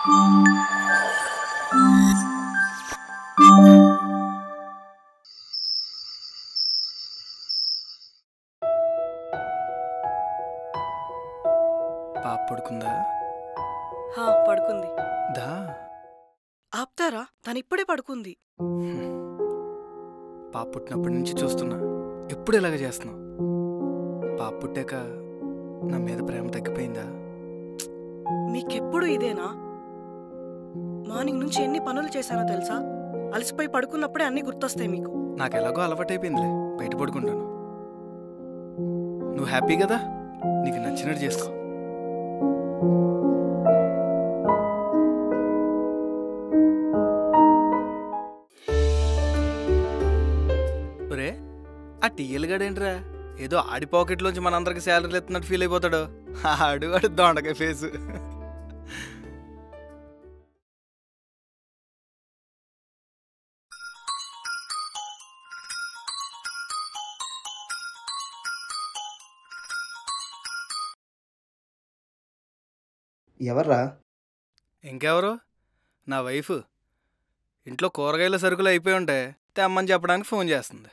పాప పడుకుందా? పడుకుంది. దా ఆప్తారా? తనిప్పుడే పడుకుంది. పాప పుట్టినప్పటి నుంచి చూస్తున్నా, ఎప్పుడు ఇలాగ చేస్తున్నావు? పాప పుట్టాక నా మీద ప్రేమ తగ్గిపోయిందా? మీకెప్పుడు ఇదేనా? మార్నింగ్ నుంచి ఎన్ని పనులు చేశానో తెలుసా? అలసిపోయి పడుకున్నప్పుడే అన్నీ గుర్తొస్తాయి మీకు. నాకు ఎలాగో అలవాటైపోయిందిలే, బయట పడుకుంటాను. నువ్వు హ్యాపీ కదా? నీకు నచ్చినట్టు చేసుకో. ఒరే, ఆ టీఎల్ గడేంట్రా ఏదో ఆడి పాకెట్లోంచి మనందరికి శాలరీలు ఎత్తున్నట్టు ఫీల్ అయిపోతాడు. ఆడు వాడు దొండకాయ ఫేసు. ఎవర్రా? ఇంకెవరు? నా వైఫ్. ఇంట్లో కూరగాయల సరుకులు అయిపోయి ఉంటే తెమ్మని చెప్పడానికి ఫోన్ చేస్తుంది.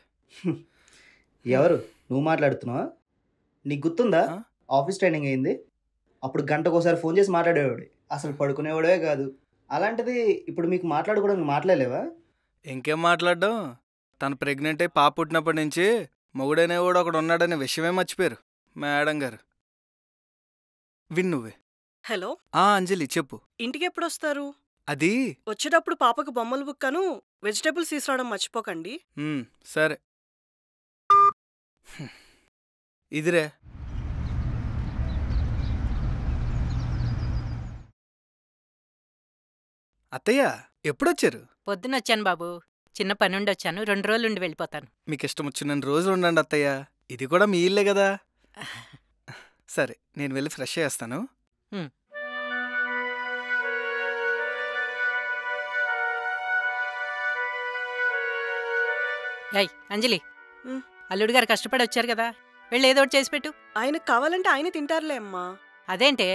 ఎవరు? నువ్వు మాట్లాడుతున్నావా? నీకు గుర్తుందా? ఆ? ఆఫీస్ ట్రైనింగ్ అయింది, అప్పుడు గంటకోసారి ఫోన్ చేసి మాట్లాడేవాడు, అసలు పడుకునేవాడే కాదు. అలాంటిది ఇప్పుడు మీకు మాట్లాడుకోవడానికి మాట్లాడలేవా? ఇంకేం మాట్లాడడం, తను ప్రెగ్నెంట్ అయి పాప పుట్టినప్పటి నుంచి మొగుడనేవాడు ఒకడు ఉన్నాడనే విషయమే మర్చిపోయారు మేడం గారు. విన్నువ్వే. హలో, అంజలి చెప్పు. ఇంటికి ఎప్పుడొస్తారు? అది వచ్చేటప్పుడు పాపకు బొమ్మలు బుక్కను వెజిటేబుల్స్ తీసుకురావడం మర్చిపోకండి. సరే. ఇదిరే. అత్తయ్య ఎప్పుడొచ్చారు? పొద్దునొచ్చాను బాబు. చిన్న పనుండొచ్చాను. 2 రోజులుండి వెళ్ళిపోతాను. మీకు ఇష్టం వచ్చిన రోజులు ఉండండి అత్తయ్య, ఇది కూడా మీ ఇల్లే కదా. సరే, నేను వెళ్ళి ఫ్రెష్ చేస్తాను. ఏయ్ అంజలి, ఉమ్. అల్లుడు గారు కష్టపడి వచ్చారు కదా, వెళ్ళి ఏదో ఒకటి చేసి పెట్టు. ఆయనకు కావాలంటే ఆయన తింటారులే అమ్మా. అదేంటే?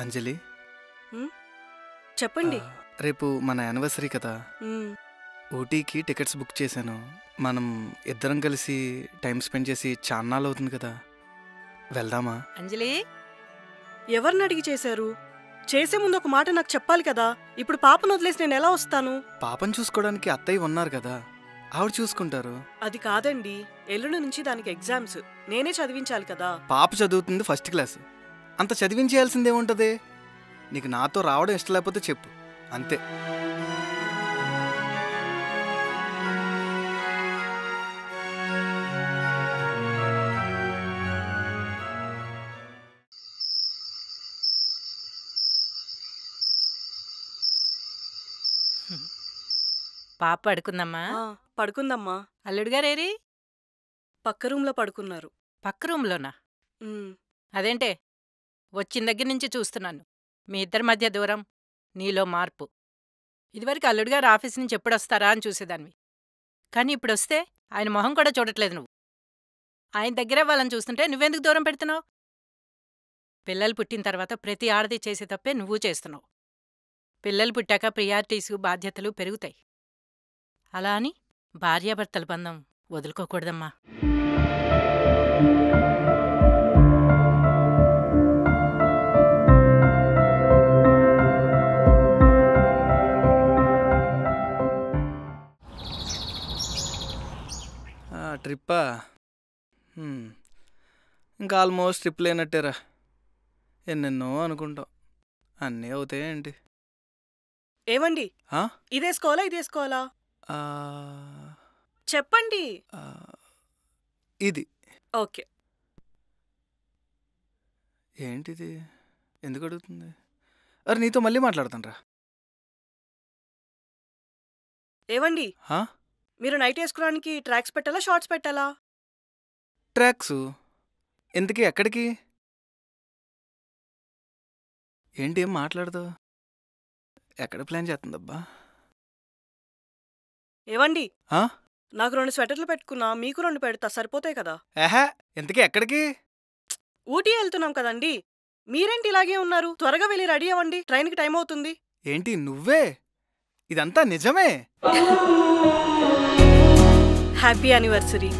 అంజలి, చెప్పండి. రేపు మన యానివర్సరీ కదా, ఉమ్, ఊటీకి టికెట్స్ బుక్ చేశాను. మనం ఇద్దరం కలిసి టైం స్పెండ్ చేసి చాన్నాళ్ళు అవుతుంది కదా, వెళ్దామా? అంజలి, ఎవరిని అడిగి చేశారు? చేసే ముందు ఒక మాట నాకు చెప్పాలి కదా. ఇప్పుడు పాపను వదిలేసి నేను ఎలా వస్తాను? పాపను చూసుకోవడానికి అత్తయ్య ఉన్నారు కదా, ఆవిడ చూసుకుంటారు. అది కాదండి, ఎల్లుండి నుంచి దానికి ఎగ్జామ్స్, నేనే చదివించాలి కదా. పాప చదువుతుంది ఫస్ట్ క్లాస్, అంత చదివించేయాల్సిందేముంటది? నీకు నాతో రావడం ఇష్టం లేకపోతే చెప్పు, అంతే. పాప పడుకుందమ్మా. పడుకుందమ్మా. అల్లుడు గారేరి? పక్క రూమ్లో పడుకున్నారు. పక్క రూమ్లోనా? అదేంటే, వచ్చిన దగ్గర నుంచి చూస్తున్నాను మీ ఇద్దరి మధ్య దూరం, నీలో మార్పు. ఇదివరకు అల్లుడు గారు ఆఫీస్ నుంచి ఎప్పుడొస్తారా అని చూసేదానివి, కానీ ఇప్పుడొస్తే ఆయన మొహం కూడా చూడట్లేదు నువ్వు. ఆయన దగ్గరే వాళ్ళని చూస్తుంటే నువ్వెందుకు దూరం పెడుతున్నావు? పిల్లలు పుట్టిన తర్వాత ప్రతి ఆడది చేసే తప్పే నువ్వు చేస్తున్నావు. పిల్లలు పుట్టాక ప్రియారిటీసు, బాధ్యతలు పెరుగుతాయి. అలా అని భార్యాభర్తల బంధం వదులుకోకూడదమ్మా. ట్రిప్పా? ఇంకా ఆల్మోస్ట్ ట్రిప్ లేనట్టేరా. ఎన్నెన్నో అనుకుంటాం, అన్నీ అవుతాయేంటి? ఏమండి, ఇదేసుకోవాలా ఇదేసుకోవాలా చెప్పండి. ఇది. ఓకే. ఏంటిది? ఎందుకు అడుగుతుంది? అరే నీతో మళ్ళీ మాట్లాడతాను రా. ఏవండి, మీరు నైట్ వేసుకోవడానికి ట్రాక్స్ పెట్టాలా, షార్ట్స్ పెట్టాలా? ట్రాక్స్. ఎందుకు? ఎక్కడికి? ఏంటి ఏం మాట్లాడదు? ఎక్కడ ప్లాన్ చేస్తుందబ్బా? ఏవండి ఆ? నాకు 2 స్వెటర్లు పెట్టుకున్నా, మీకు 2 పెడతా, సరిపోతాయి కదా? ఏహే ఇంతకీ ఎక్కడికి? ఊటీ వెళ్తున్నాం కదండి. మీరేంటి ఇలాగే ఉన్నారు? త్వరగా వెళ్ళి రెడీ అవ్వండి, ట్రైన్కి టైం అవుతుంది. ఏంటి నువ్వే? ఇదంతా నిజమే? Happy anniversary.